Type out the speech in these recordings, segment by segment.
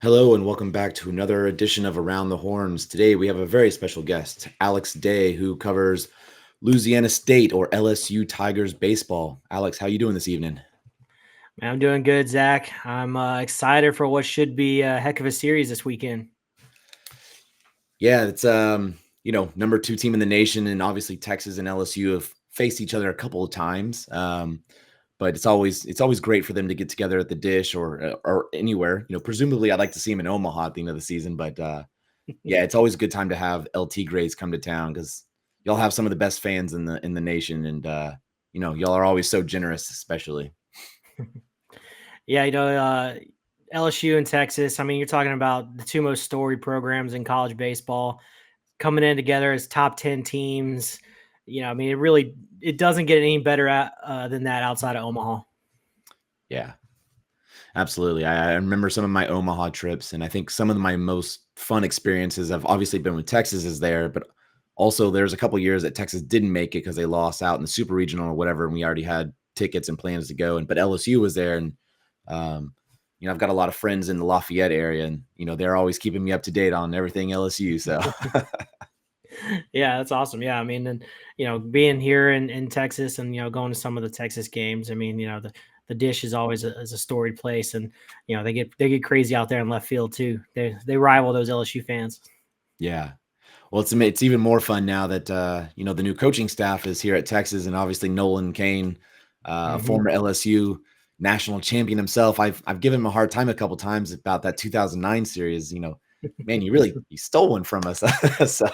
Hello and welcome back to another edition of Around the Horns. Today we have a very special guest, Alex Day, who covers Louisiana State or LSU Tigers baseball. Alex, how you doing this evening? Man, I'm doing good, Zach. I'm excited for what should be a heck of a series this weekend. Yeah, it's number two team in the nation, and obviously Texas and LSU have faced each other a couple of times. But it's always great for them to get together at the Dish or anywhere. Presumably I'd like to see them in Omaha at the end of the season, but yeah, it's always a good time to have LT Grays come to town because y'all have some of the best fans in the nation, and y'all are always so generous, especially. Yeah, LSU and Texas. I mean, you're talking about the two most storied programs in college baseball coming in together as top 10 teams. I mean, it doesn't get any better than that outside of Omaha. Yeah, absolutely. I remember some of my Omaha trips, and I think some of my most fun experiences have obviously been with Texas is there, but also there's a couple years that Texas didn't make it because they lost out in the Super Regional or whatever, and we already had tickets and plans to go. But LSU was there, and um, I've got a lot of friends in the Lafayette area, and they're always keeping me up to date on everything LSU. So Yeah, that's awesome. Yeah, I mean, and being here in Texas and going to some of the Texas games. I mean, the Dish is always is a storied place, and they get crazy out there in left field too. They rival those LSU fans. yeah. Well, it's even more fun now that the new coaching staff is here at Texas, and obviously Nolan Kane, a Hmm. former LSU national champion himself. I've given him a hard time a couple times about that 2009 series. Man, you stole one from us. So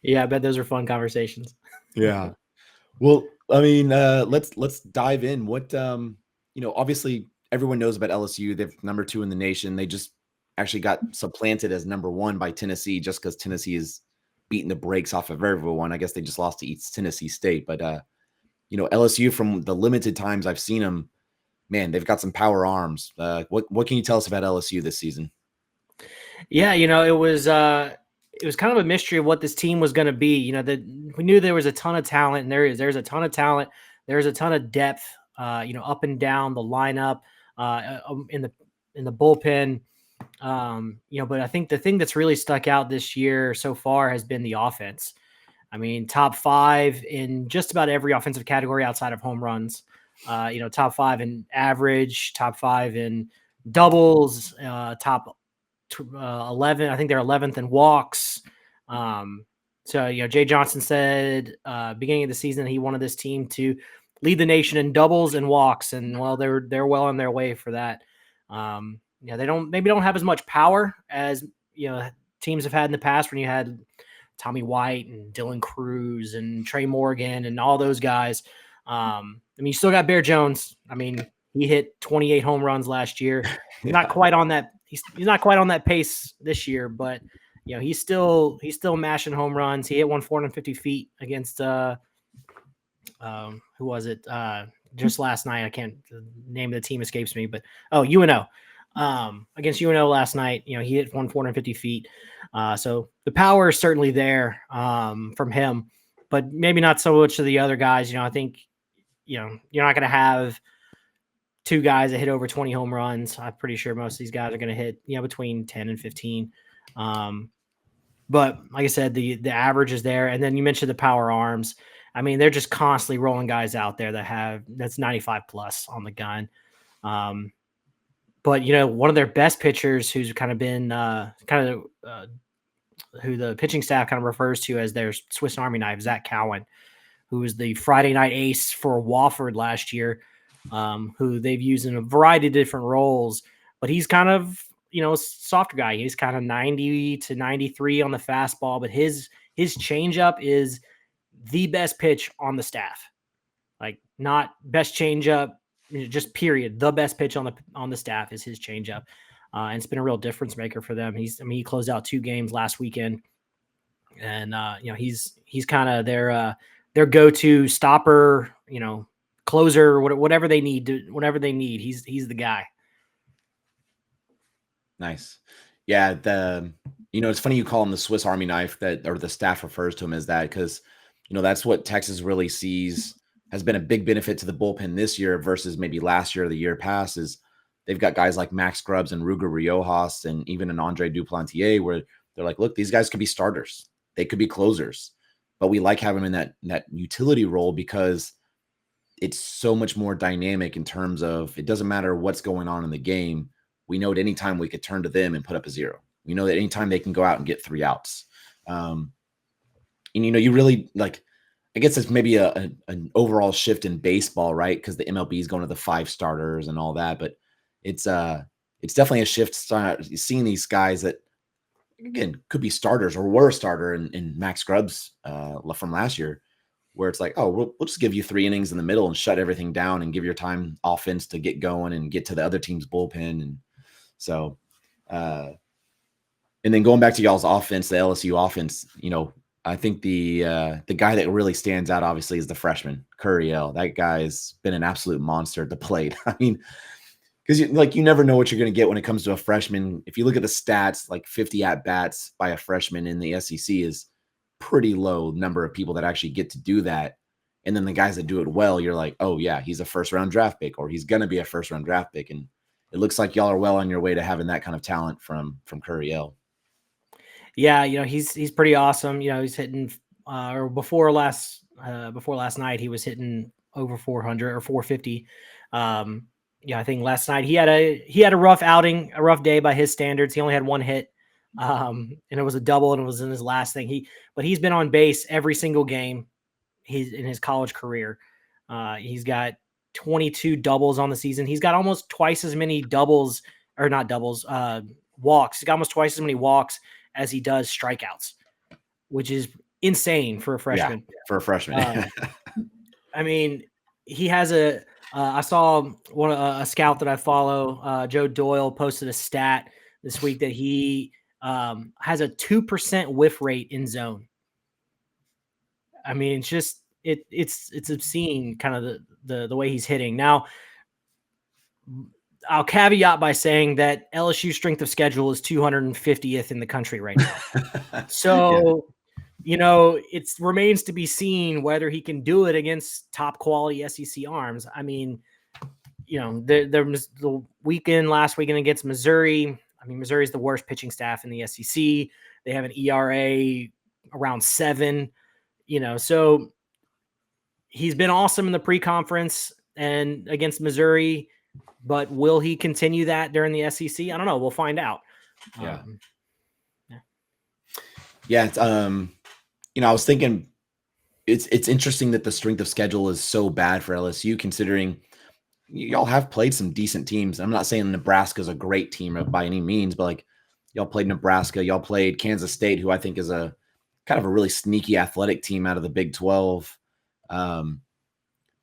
Yeah, I bet those are fun conversations. yeah. Well, I mean, let's dive in. Obviously everyone knows about LSU. They're number two in the nation. They just actually got supplanted as number one by Tennessee just because Tennessee is beating the brakes off of everyone. I guess they just lost to East Tennessee State. But LSU, from the limited times I've seen them, man, they've got some power arms. What can you tell us about LSU this season? Yeah, it was kind of a mystery of what this team was going to be. We knew there was a ton of talent, and there's a ton of talent. There's a ton of depth. Up and down the lineup, in the bullpen. But I think the thing that's really stuck out this year so far has been the offense. I mean, top five in just about every offensive category outside of home runs. Top five in average, top five in doubles, top 11. I think they're 11th in walks. Jay Johnson said beginning of the season he wanted this team to lead the nation in doubles and walks, and well, they're well on their way for that. They don't have as much power as teams have had in the past when you had Tommy White and Dylan Cruz and Trey Morgan and all those guys. I mean, you still got Bear Jones. I mean, he hit 28 home runs last year. Not Yeah, quite on that. He's not quite on that pace this year, but he's still mashing home runs. He hit one 450 feet against who was it? Just last night. I can't the name of the team escapes me, but UNO. Against UNO last night, he hit one 450 feet. So the power is certainly there from him, but maybe not so much of the other guys. I think you're not going to have two guys that hit over 20 home runs. I'm pretty sure most of these guys are going to hit between 10 and 15. Um, but like I said, the average is there, and then you mentioned the power arms. I mean, they're just constantly rolling guys out there that's 95 plus on the gun. Um, but one of their best pitchers, who's kind of been who the pitching staff kind of refers to as their Swiss Army knife, Zach Cowan, who was the Friday night ace for Wofford last year, who they've used in a variety of different roles. But he's kind of a softer guy. He's kind of 90 to 93 on the fastball, but his changeup is the best pitch on the staff. Like, not best changeup, just period. The best pitch on the staff is his changeup, and it's been a real difference maker for them. He closed out 2 games last weekend, and he's kind of their go-to stopper, closer, whatever they need. He's the guy. nice. Yeah, it's funny you call him the Swiss Army knife, or the staff refers to him as that, because that's what Texas really sees has been a big benefit to the bullpen this year versus maybe last year or the year past is they've got guys like Max Grubbs and Ruger Riojas and even an Andre Duplantier where they're like, look, these guys could be starters. They could be closers, but we like having them in that utility role because it's so much more dynamic in terms of it doesn't matter what's going on in the game. We know at any time we could turn to them and put up a zero. We know that anytime they can go out and get 3 outs. And, you really like, I guess it's maybe an overall shift in baseball, right? Because the MLB is going to the 5 starters and all that, but it's definitely a shift. Seeing these guys that again could be starters or were a starter in Max Grubbs from last year, where it's like, oh, we'll just give you 3 innings in the middle and shut everything down and give your time offense to get going and get to the other team's bullpen. And so, and then going back to y'all's offense, the LSU offense, I think the guy that really stands out obviously is the freshman Curriel. That guy's been an absolute monster at the plate. I mean, because you never know what you're going to get when it comes to a freshman. If you look at the stats, like 50 at bats by a freshman in the SEC is pretty low number of people that actually get to do that. And then the guys that do it well, you're like, oh yeah, he's a first round draft pick, or he's going to be a first round draft pick. And it looks like y'all are well on your way to having that kind of talent from Curriel. Yeah, he's pretty awesome. He's hitting or before last night he was hitting over 400 or 450. I think last night he had a rough outing, a rough day by his standards. He only had 1 hit. And it was a double, and it was in his last thing. But he's been on base every single game he's in his college career. He's got 22 doubles on the season. He's got almost twice as many doubles, or not doubles, walks. He's got almost twice as many walks as he does strikeouts, which is insane for a freshman. Yeah, for a freshman. I mean, he has I saw a scout that I follow, Joe Doyle, posted a stat this week that he has a 2% whiff rate in zone. I mean, it's just it's obscene, kind of the way he's hitting. Now, I'll caveat by saying that LSU strength of schedule is 250th in the country right now. So, it remains to be seen whether he can do it against top quality SEC arms. I mean, there was the last weekend against Missouri. I mean, Missouri is the worst pitching staff in the SEC. They have an ERA around 7, so he's been awesome in the pre-conference and against Missouri, but will he continue that during the SEC? I don't know. We'll find out. Yeah. It's, I was thinking it's interesting that the strength of schedule is so bad for LSU, considering y'all have played some decent teams. I'm not saying Nebraska's a great team by any means, but like y'all played Nebraska, y'all played Kansas State, who I think is a kind of a really sneaky athletic team out of the Big 12.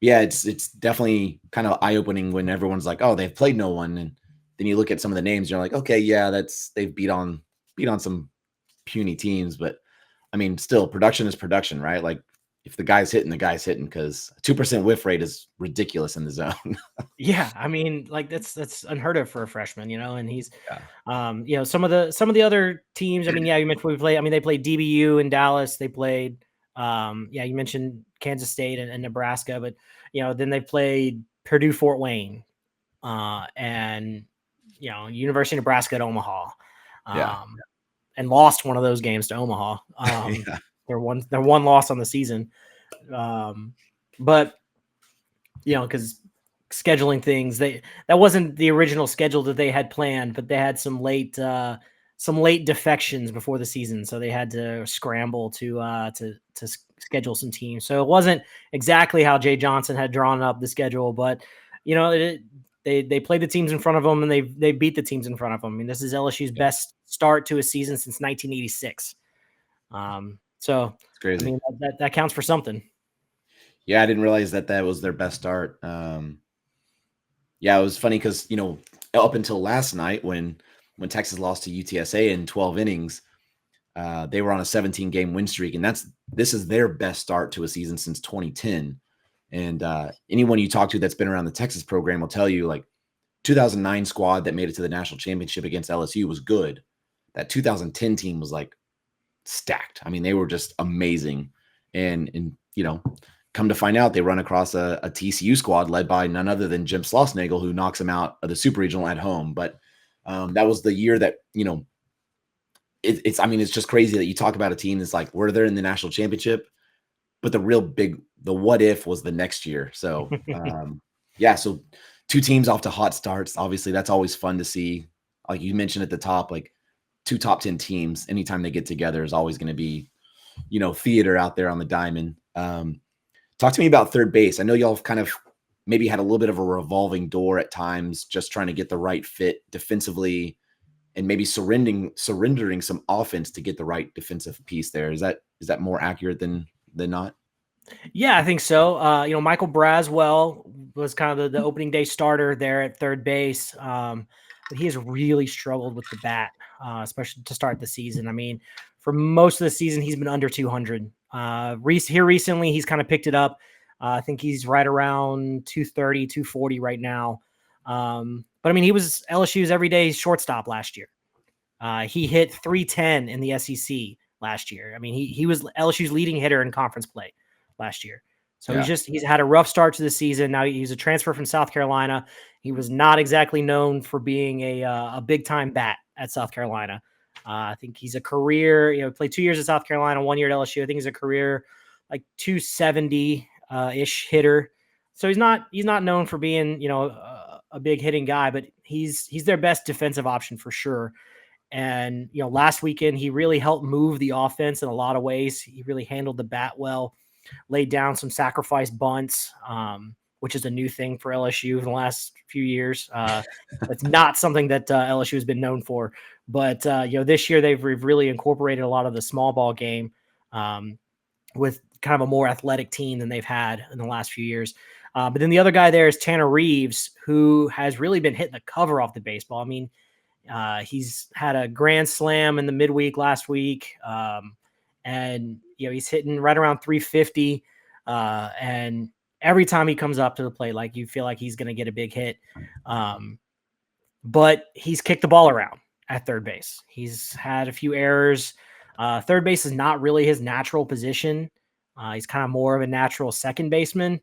It's definitely kind of eye-opening when everyone's like, oh, they've played no one. And then you look at some of the names, you're like, okay, yeah, they've beat on some puny teams, but I mean, still production is production, right? Like if the guy's hitting, because 2% whiff rate is ridiculous in the zone. Yeah, I mean, like that's unheard of for a freshman, and he's, some of the other teams. I mean, yeah, you mentioned they played DBU in Dallas. They played, you mentioned Kansas State and Nebraska, but then they played Purdue, Fort Wayne, and University of Nebraska at Omaha, and lost one of those games to Omaha. Their one loss on the season, but because scheduling things, that wasn't the original schedule that they had planned, but they had some late defections before the season, so they had to scramble to schedule some teams. So it wasn't exactly how Jay Johnson had drawn up the schedule, but they played the teams in front of them, and they beat the teams in front of them. I mean, this is LSU's best start to a season since 1986. So it's crazy. I mean, that counts for something. Yeah, I didn't realize that was their best start. It was funny because, up until last night when Texas lost to UTSA in 12 innings, they were on a 17-game win streak, and this is their best start to a season since 2010. And anyone you talk to that's been around the Texas program will tell you, like, 2009 squad that made it to the national championship against LSU was good. That 2010 team was like stacked. I mean, they were just amazing. And come to find out, they run across a TCU squad led by none other than Jim Schlossnagle, who knocks them out of the Super Regional at home. But that was the year that, it's just crazy that you talk about a team that's like, we're there in the national championship, but the what if was the next year. So, so two teams off to hot starts. Obviously, that's always fun to see. Like you mentioned at the top, like two top 10 teams, anytime they get together is always going to be, theater out there on the diamond. Talk to me about third base. I know y'all have kind of maybe had a little bit of a revolving door at times, just trying to get the right fit defensively and maybe surrendering some offense to get the right defensive piece there. Is that more accurate than not? Yeah, I think so. Michael Braswell was kind of the opening day starter there at third base. But he has really struggled with the bat, especially to start the season. I mean, for most of the season, he's been under 200. Here recently, he's kind of picked it up. I think he's right around 230, 240 right now. But I mean, he was LSU's everyday shortstop last year. He hit 310 in the SEC last year. I mean, he was LSU's leading hitter in conference play last year. So he's had a rough start to the season. Now he's a transfer from South Carolina. He was not exactly known for being a big time bat at South Carolina. I think he's a career, played 2 years at South Carolina, 1 year at LSU. I think he's a career like 270 ish hitter. So he's not known for being, a big hitting guy, but he's their best defensive option for sure. And, last weekend, he really helped move the offense in a lot of ways. He really handled the bat well, laid down some sacrifice bunts, which is a new thing for LSU in the last few years. It's not something that LSU has been known for. But, this year they've really incorporated a lot of the small ball game with kind of a more athletic team than they've had in the last few years. But then the other guy there is Tanner Reeves, who has really been hitting the cover off the baseball. I mean, he's had a grand slam in the midweek last week. And, he's hitting right around 350. And every time he comes up to the plate, like you feel like he's going to get a big hit. But he's kicked the ball around at third base. He's had a few errors. Third base is not really his natural position. He's kind of more of a natural second baseman.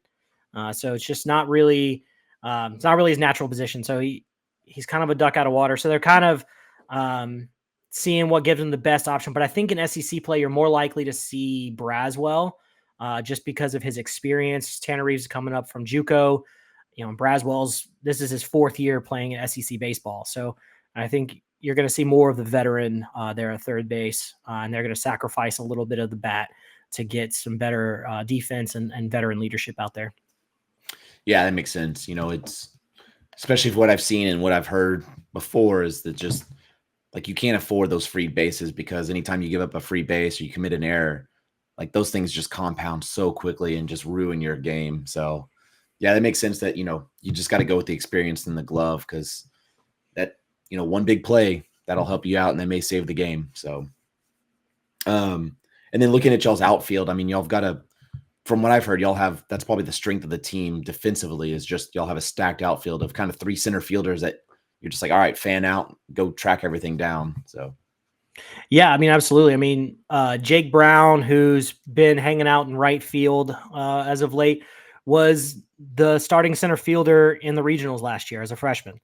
So it's just not really, it's not really his natural position. So he's kind of a duck out of water. So they're kind of seeing what gives him the best option. But I think in SEC play, you're more likely to see Braswell just because of his experience. Tanner Reeves is coming up from JUCO. This is his fourth year playing in SEC baseball. So I think you're going to see more of the veteran there at third base, and they're going to sacrifice a little bit of the bat to get some better defense and veteran leadership out there. Yeah, that makes sense. It's especially for what I've seen and what I've heard before is that just like you can't afford those free bases because anytime you give up a free base or you commit an error, like those things just compound so quickly and just ruin your game. So yeah, that makes sense that, you just got to go with the experience in the glove because that, one big play that'll help you out and they may save the game. So, and then looking at y'all's outfield, I mean, y'all have got from what I've heard, that's probably the strength of the team defensively is just y'all have a stacked outfield of kind of three center fielders that you're just like, all right, fan out, go track everything down. So, yeah, I mean, absolutely. I mean, Jake Brown, who's been hanging out in right field as of late, was the starting center fielder in the regionals last year as a freshman.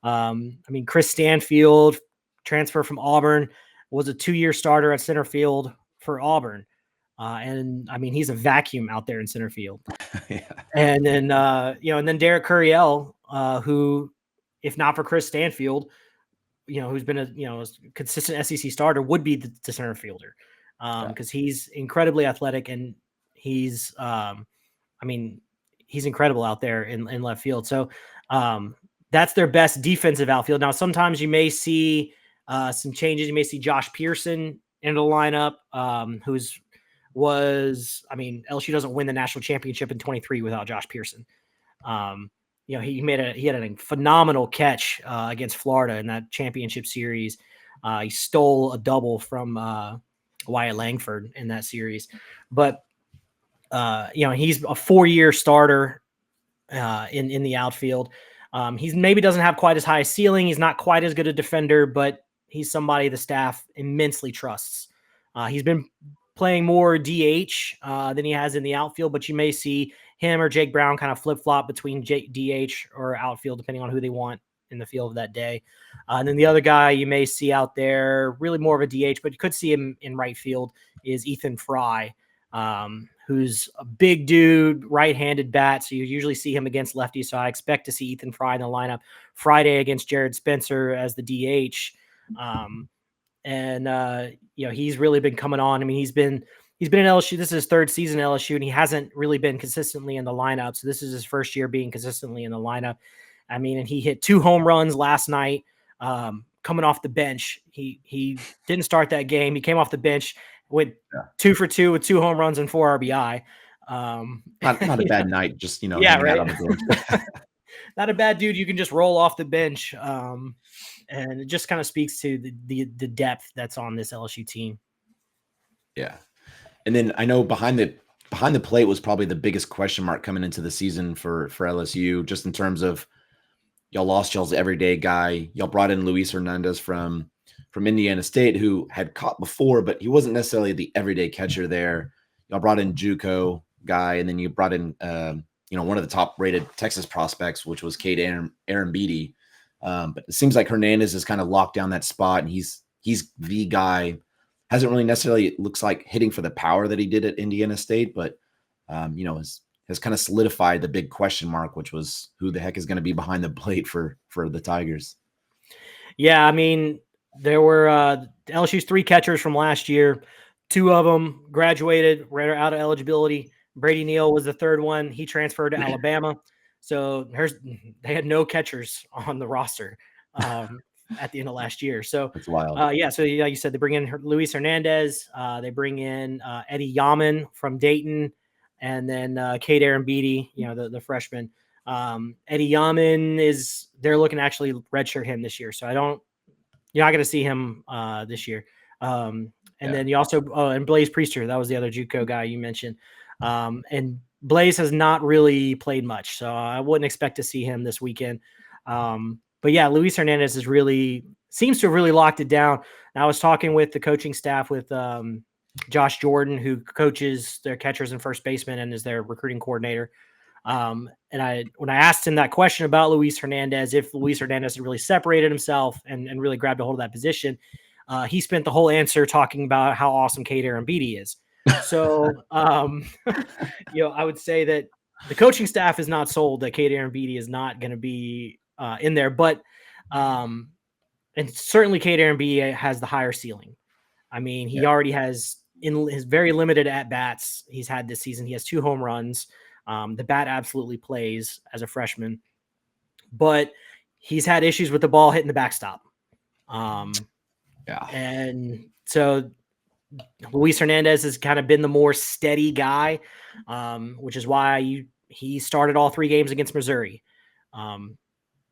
I mean, Chris Stanfield, transfer from Auburn, was a 2-year starter at center field for Auburn. And I mean, he's a vacuum out there in center field. Yeah. And then, and then Derek Curiel, who, if not for Chris Stanfield, who's been a consistent SEC starter, would be the center fielder because he's incredibly athletic and he's, he's incredible out there in left field. So that's their best defensive outfield. Now, sometimes you may see some changes. You may see Josh Pearson in the lineup, LSU doesn't win the national championship in 23 without Josh Pearson. He had a phenomenal catch against Florida in that championship series. He stole a double from Wyatt Langford in that series, but he's a 4-year starter in the outfield. He's maybe doesn't have quite as high a ceiling. He's not quite as good a defender, but he's somebody the staff immensely trusts. He's been playing more DH than he has in the outfield, but you may see him or Jake Brown kind of flip-flop between DH or outfield, depending on who they want in the field that day. And then the other guy you may see out there, really more of a DH, but you could see him in right field, is Ethan Fry, who's a big dude, right-handed bat. So you usually see him against lefties. So I expect to see Ethan Fry in the lineup Friday against Jared Spencer as the DH. He's really been coming on. I mean, he's been in LSU. This is his third season at LSU, and he hasn't really been consistently in the lineup. So this is his first year being consistently in the lineup. I mean, and he hit 2 home runs last night, coming off the bench. He didn't start that game. He came off the bench, went 2 for 2 with 2 home runs and 4 RBI. Not a bad night, just yeah, hanging right. out on the bench. Not a bad dude. You can just roll off the bench, and it just kind of speaks to the depth that's on this LSU team. Yeah, and then I know behind the plate was probably the biggest question mark coming into the season for LSU, just in terms of y'all lost y'all's everyday guy. Y'all brought in Luis Hernandez from Indiana State, who had caught before, but he wasn't necessarily the everyday catcher there. Y'all brought in JUCO guy, and then you brought in one of the top rated Texas prospects, which was Cade Aaron Beatty. But it seems like Hernandez has kind of locked down that spot, and he's the guy. Hasn't really necessarily, it looks like, hitting for the power that he did at Indiana State, but has kind of solidified the big question mark, which was who the heck is going to be behind the plate for the Tigers. Yeah, I mean, there were LSU's 3 catchers from last year. 2 of them graduated, right out of eligibility. Brady Neal was the third one. He transferred to Alabama. So they had no catchers on the roster at the end of last year. So that's wild. So you said they bring in Luis Hernandez. They bring in Eddie Yaman from Dayton, and then Cade Aaron Beatty, the freshman. Eddie Yaman they're looking to actually redshirt him this year. So you're not going to see him this year. Then you also, and Blaze Priester, that was the other JUCO guy you mentioned. And Blaze has not really played much, so I wouldn't expect to see him this weekend. But yeah, Luis Hernandez seems to have really locked it down. And I was talking with the coaching staff with Josh Jordan, who coaches their catchers and first baseman and is their recruiting coordinator. And when I asked him that question about Luis Hernandez, if Luis Hernandez had really separated himself and really grabbed a hold of that position, he spent the whole answer talking about how awesome Cade Aaron Beatty is. So, I would say that the coaching staff is not sold that Cade Aaron Beatty is not going to be in there, but and certainly Cade Aaron Beatty has the higher ceiling. I mean, he already has, in his very limited at-bats he's had this season, he has 2 home runs. The bat absolutely plays as a freshman, but he's had issues with the ball hitting the backstop. And so Luis Hernandez has kind of been the more steady guy, which is why he started all 3 games against Missouri.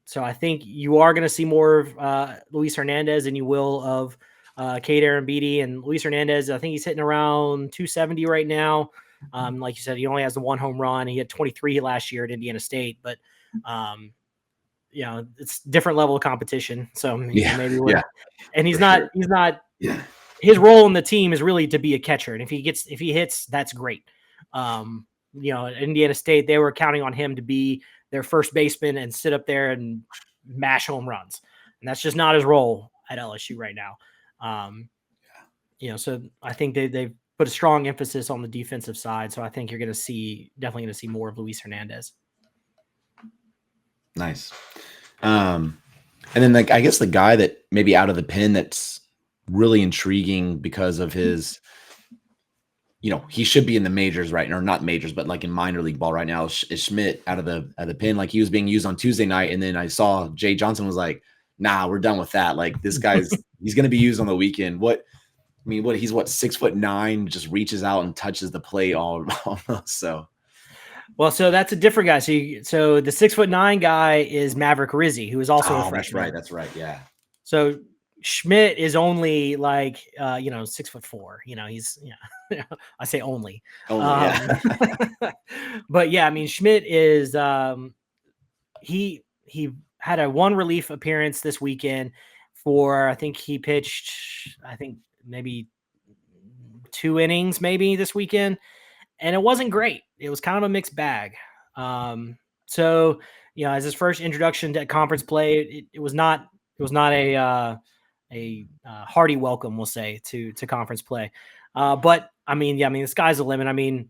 So I think you are going to see more of Luis Hernandez than you will of Cade Aaron Beatty. And Luis Hernandez, I think he's hitting around 270 right now. Like you said, he only has the 1 home run. He had 23 last year at Indiana State, but it's different level of competition. So maybe and he's not. Yeah. His role in the team is really to be a catcher, and if he hits, that's great. At Indiana State, they were counting on him to be their first baseman and sit up there and mash home runs, and that's just not his role at LSU right now. So I think they've put a strong emphasis on the defensive side. So I think you're definitely going to see more of Luis Hernandez. Nice. And then I guess the guy that maybe out of the pen that's really intriguing because of his, he should be in the majors right now, or not majors, but like in minor league ball right now is Schmidt out of the pen. Like he was being used on Tuesday night. And then I saw Jay Johnson was like, nah, we're done with that. Like this guy's, he's going to be used on the weekend. He's 6'9", just reaches out and touches the plate almost. So. Well, so that's a different guy. So the 6'9" guy is Maverick Rizzi, who is also a freshman. That's right. Yeah. So Schmidt is only like 6'4". He's I say only. Yeah. But yeah, I mean Schmidt is he had a 1 relief appearance this weekend for, I think he pitched maybe 2 innings maybe this weekend, and it wasn't great. It was kind of a mixed bag. So as his first introduction to conference play, it was not a hearty welcome, we'll say, to conference play. But the sky's the limit. I mean,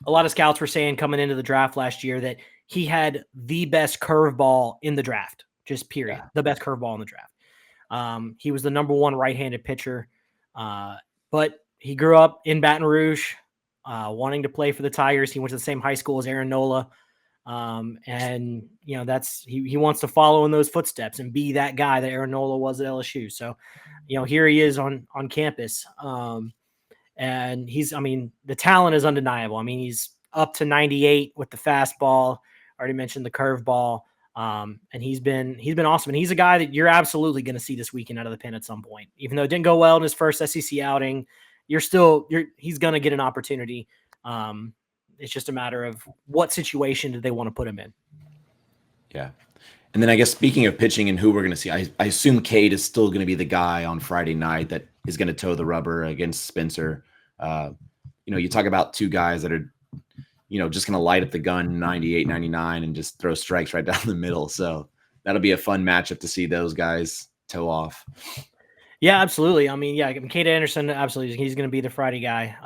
a lot of scouts were saying coming into the draft last year that he had the best curveball in the draft, just period. Yeah. The best curveball in the draft. He was the number one right-handed pitcher, but he grew up in Baton Rouge, wanting to play for the Tigers. He went to the same high school as Aaron Nola. And that's he wants to follow in those footsteps and be that guy that Aaron Nola was at LSU. So, here he is on campus. And the talent is undeniable. I mean, he's up to 98 with the fastball. I already mentioned the curveball. And he's been awesome. And he's a guy that you're absolutely going to see this weekend out of the pen at some point. Even though it didn't go well in his first SEC outing, he's going to get an opportunity. It's just a matter of what situation do they want to put him in. Yeah. And then I guess speaking of pitching and who we're going to see, I assume Cade is still going to be the guy on Friday night that is going to toe the rubber against Spencer. You talk about two guys that are, just going to light up the gun 98, 99 and just throw strikes right down the middle. So that'll be a fun matchup to see those guys toe off. Yeah, absolutely. I mean, Cade Anderson, absolutely. He's going to be the Friday guy.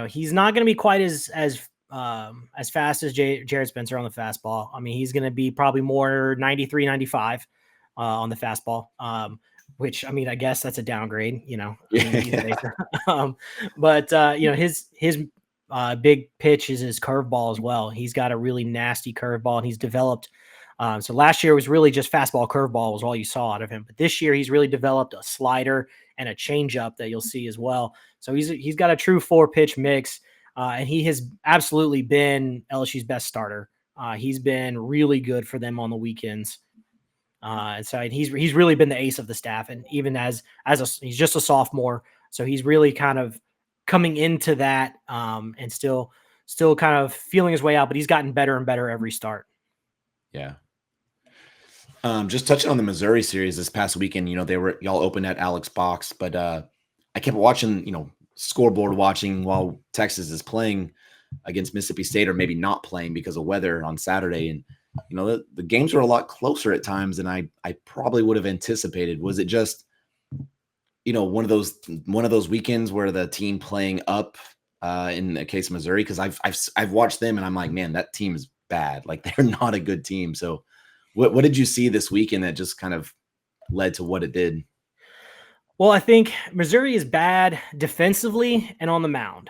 He's not going to be quite as fast as Jared Spencer on the fastball. I mean, he's going to be probably more 93, 95 on the fastball, which, I guess that's a downgrade, But his big pitch is his curveball as well. He's got a really nasty curveball, and he's developed. So last year was really just fastball, curveball was all you saw out of him. But this year he's really developed a slider and a changeup that you'll see as well. So he's got a true 4-pitch mix, and he has absolutely been LSU's best starter. He's been really good for them on the weekends. And so he's really been the ace of the staff, and even he's just a sophomore, so he's really kind of coming into that, and still kind of feeling his way out. But he's gotten better and better every start. Yeah. Just touching on the Missouri series this past weekend, y'all opened at Alex Box, but I kept watching, scoreboard watching while Texas is playing against Mississippi State, or maybe not playing because of weather on Saturday. And, the games were a lot closer at times than I probably would have anticipated. Was it just, one of those weekends where the team playing up in the case of Missouri? Because I've watched them and I'm like, man, that team is bad. Like, they're not a good team. So what did you see this weekend that just kind of led to what it did? Well, I think Missouri is bad defensively and on the mound,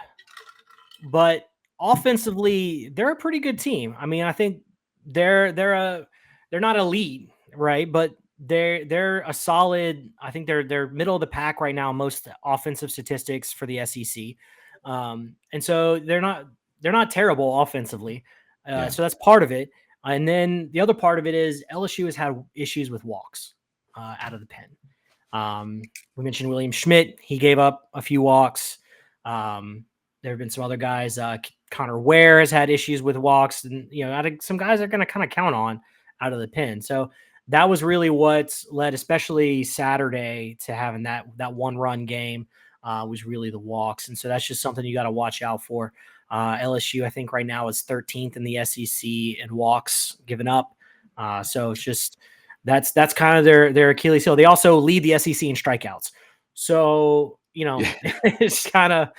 but offensively, they're a pretty good team. I mean, I think they're not elite, right? But they're a solid. I think they're middle of the pack right now, most offensive statistics for the SEC, and so they're not terrible offensively. So that's part of it. And then the other part of it is LSU has had issues with walks out of the pen. We mentioned William Schmidt. He gave up a few walks. There have been some other guys. Connor Ware has had issues with walks, and some guys are going to kind of count on out of the pen. So that was really what led, especially Saturday, to having that one-run game. Was really the walks, and so that's just something you got to watch out for. LSU, I think right now is 13th in the SEC in walks given up. So it's just that's kind of their Achilles heel. They also lead the SEC in strikeouts. So it's kind of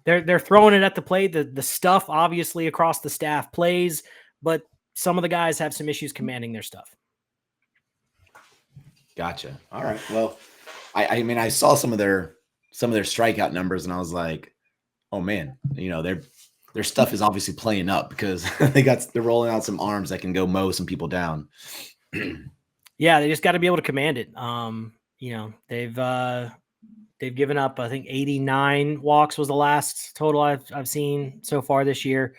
they're throwing it at the plate. The stuff obviously across the staff plays, but some of the guys have some issues commanding their stuff. Gotcha. All right. Well, I saw some of their strikeout numbers, and I was like, oh man, their stuff is obviously playing up, because they're rolling out some arms that can go mow some people down. Yeah, they just got to be able to command it. They've given up, I think 89 walks was the last total I've seen so far this year.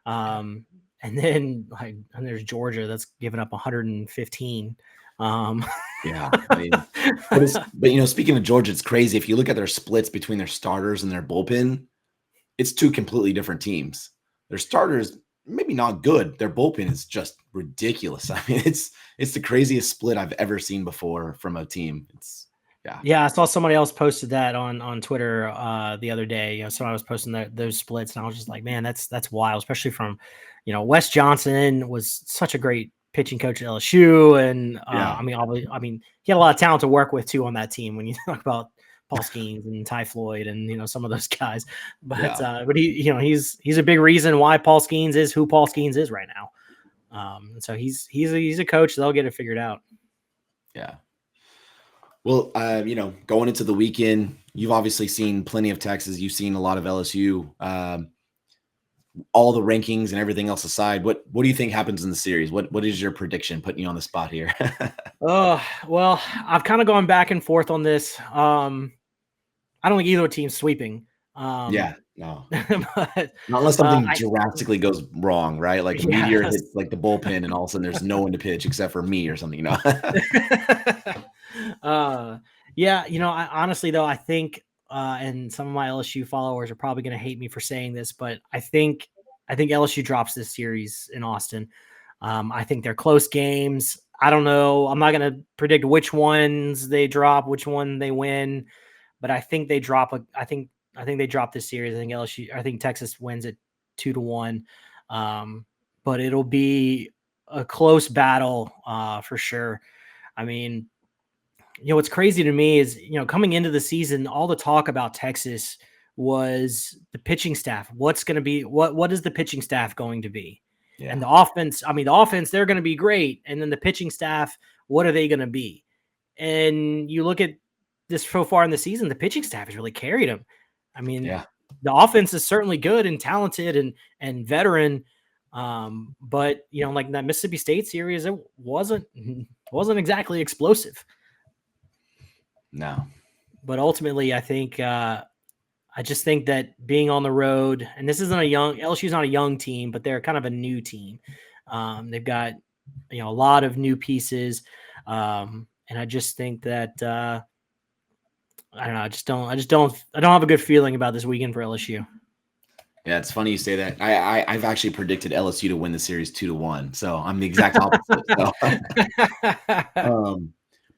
And then and there's Georgia that's given up 115. Yeah. But speaking of Georgia, it's crazy. If you look at their splits between their starters and their bullpen, it's two completely different teams. Their starters, maybe not good. Their bullpen is just ridiculous. I mean, it's the craziest split I've ever seen before from a team. Yeah, I saw somebody else posted that on Twitter the other day. Somebody was posting those splits, and I was just like, man, that's wild, especially from, Wes Johnson was such a great pitching coach at LSU, and Yeah. I mean, he had a lot of talent to work with too on that team. When you talk about Paul Skeens and Ty Floyd and some of those guys, but he's a big reason why Paul Skeens is who Paul Skeens is right now. So he's a coach. They'll get it figured out. Yeah. Well, going into the weekend, you've obviously seen plenty of Texas. You've seen a lot of LSU. All the rankings and everything else aside, what do you think happens in the series? What is your prediction? Putting you on the spot here. Oh, well, I've kind of gone back and forth on this. I don't think either team's sweeping. Yeah, no. But Not unless something drastically goes wrong, right? Like a meteor yeah. hits like the bullpen and all of a sudden there's no one to pitch except for me or something, Yeah, I honestly though, I think and some of my LSU followers are probably going to hate me for saying this, but I think LSU drops this series in Austin. I think they're close games. I don't know. I'm not going to predict which ones they drop, which one they win, but I think they drop I think they drop this series. I think Texas wins it 2-1. But it'll be a close battle for sure. I mean, what's crazy to me is, coming into the season, all the talk about Texas was the pitching staff. What's going to be, what is the pitching staff going to be? Yeah. And the offense, they're going to be great. And then the pitching staff, what are they going to be? And you look at this so far in the season, the pitching staff has really carried them. I mean, Yeah. the offense is certainly good and talented and veteran. But like that Mississippi State series, it wasn't exactly explosive. No. But ultimately, I think I just think that being on the road, and this isn't LSU's not a young team, but they're kind of a new team. They've got a lot of new pieces, and I just think that I don't know. I don't have a good feeling about this weekend for LSU. Yeah, it's funny you say that. I've actually predicted LSU to win the series 2-1, so I'm the exact opposite.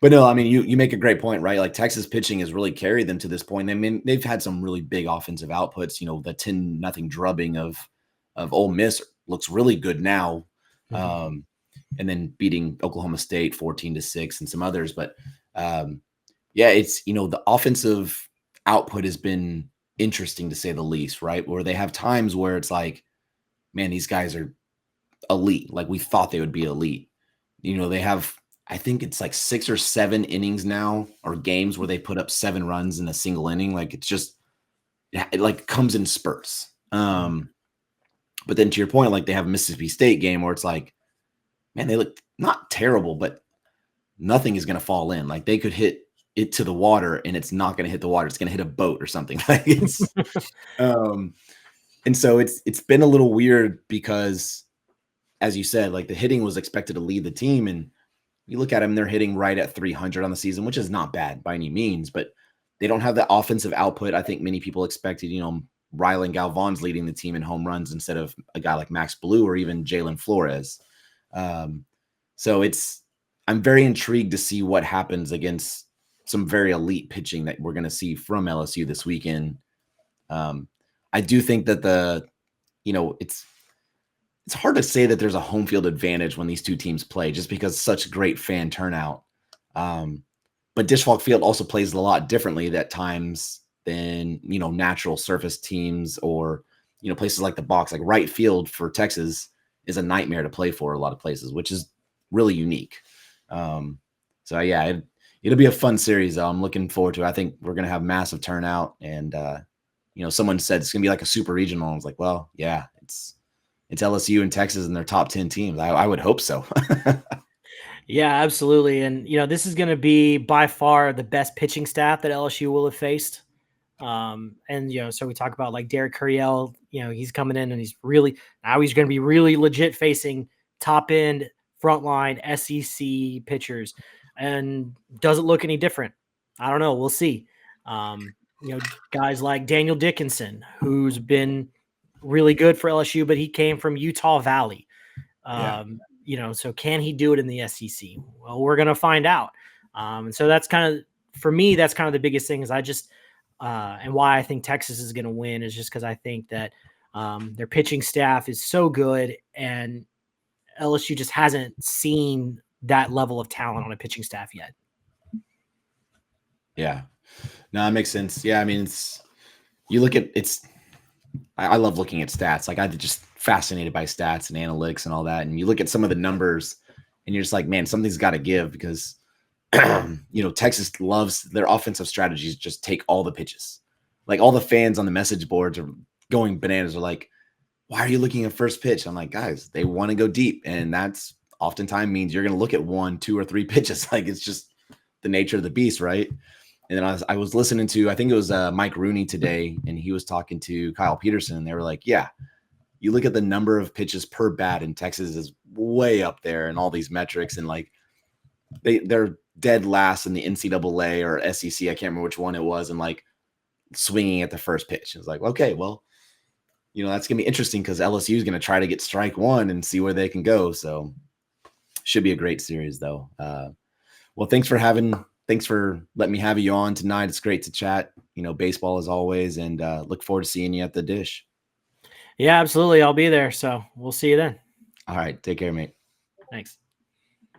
But no, I mean, you make a great point, right? Like Texas pitching has really carried them to this point. I mean, they've had some really big offensive outputs. The 10-0 drubbing of Ole Miss looks really good now, and then beating Oklahoma State 14-6 and some others. But yeah, it's the offensive output has been interesting to say the least, right? Where they have times where it's like, man, these guys are elite. Like we thought they would be elite. They have, I think it's like 6 or 7 innings now or games where they put up 7 runs in a single inning. Like it's just, it like comes in spurts. But then to your point, like they have a Mississippi State game where it's like, man, they look not terrible, but nothing is going to fall in. Like they could hit it to the water and it's not going to hit the water. It's going to hit a boat or something. Like it's, and so it's been a little weird because, as you said, like the hitting was expected to lead the team, and you look at them, they're hitting right at 300 on the season, which is not bad by any means, but they don't have the offensive output I think many people expected. Rylan Galvan's leading the team in home runs instead of a guy like Max Blue or even Jalen Flores. So I'm very intrigued to see what happens against some very elite pitching that we're going to see from LSU this weekend. I do think that it's hard to say that there's a home field advantage when these two teams play just because such great fan turnout. But Dish Falk Field also plays a lot differently at times than, natural surface teams or, places like the box. Like right field for Texas is a nightmare to play for a lot of places, which is really unique. So yeah, it'll be a fun series though. I'm looking forward to it. I think we're going to have massive turnout and, someone said it's going to be like a super regional. I was like, well, yeah, it's LSU and Texas and their top 10 teams. I would hope so. Yeah, absolutely. And, this is going to be by far the best pitching staff that LSU will have faced. And, so we talk about like Derek Curiel, he's coming in and he's going to be really legit facing top end frontline SEC pitchers and doesn't look any different. I don't know. We'll see. Guys like Daniel Dickinson, who's been really good for LSU, but he came from Utah Valley. So can he do it in the SEC? Well, we're going to find out. And so that's kind of for me, that's kind of the biggest thing is I just and why I think Texas is going to win is just because I think that their pitching staff is so good, and LSU just hasn't seen that level of talent on a pitching staff yet. Yeah, no, that makes sense. Yeah, I mean, you look at I love looking at stats. Like I'm just fascinated by stats and analytics and all that. And you look at some of the numbers, and you're just like, man, something's got to give because Texas loves their offensive strategies. Just take all the pitches. Like all the fans on the message boards are going bananas. Are like, why are you looking at first pitch? I'm like, guys, they want to go deep, and that's oftentimes means you're going to look at 1, 2, or 3 pitches. Like it's just the nature of the beast, right? And then I was listening to, I think it was Mike Rooney today, and he was talking to Kyle Peterson, and they were like, yeah, you look at the number of pitches per bat in Texas is way up there in all these metrics, and like they're dead last in the NCAA or SEC. I can't remember which one it was, and like swinging at the first pitch. It was like, okay, well, that's gonna be interesting because LSU is gonna try to get strike one and see where they can go. So should be a great series, though. Well, thanks for letting me have you on tonight. It's great to chat, baseball as always, and look forward to seeing you at the Dish. Yeah, absolutely. I'll be there. So we'll see you then. All right. Take care, mate. Thanks.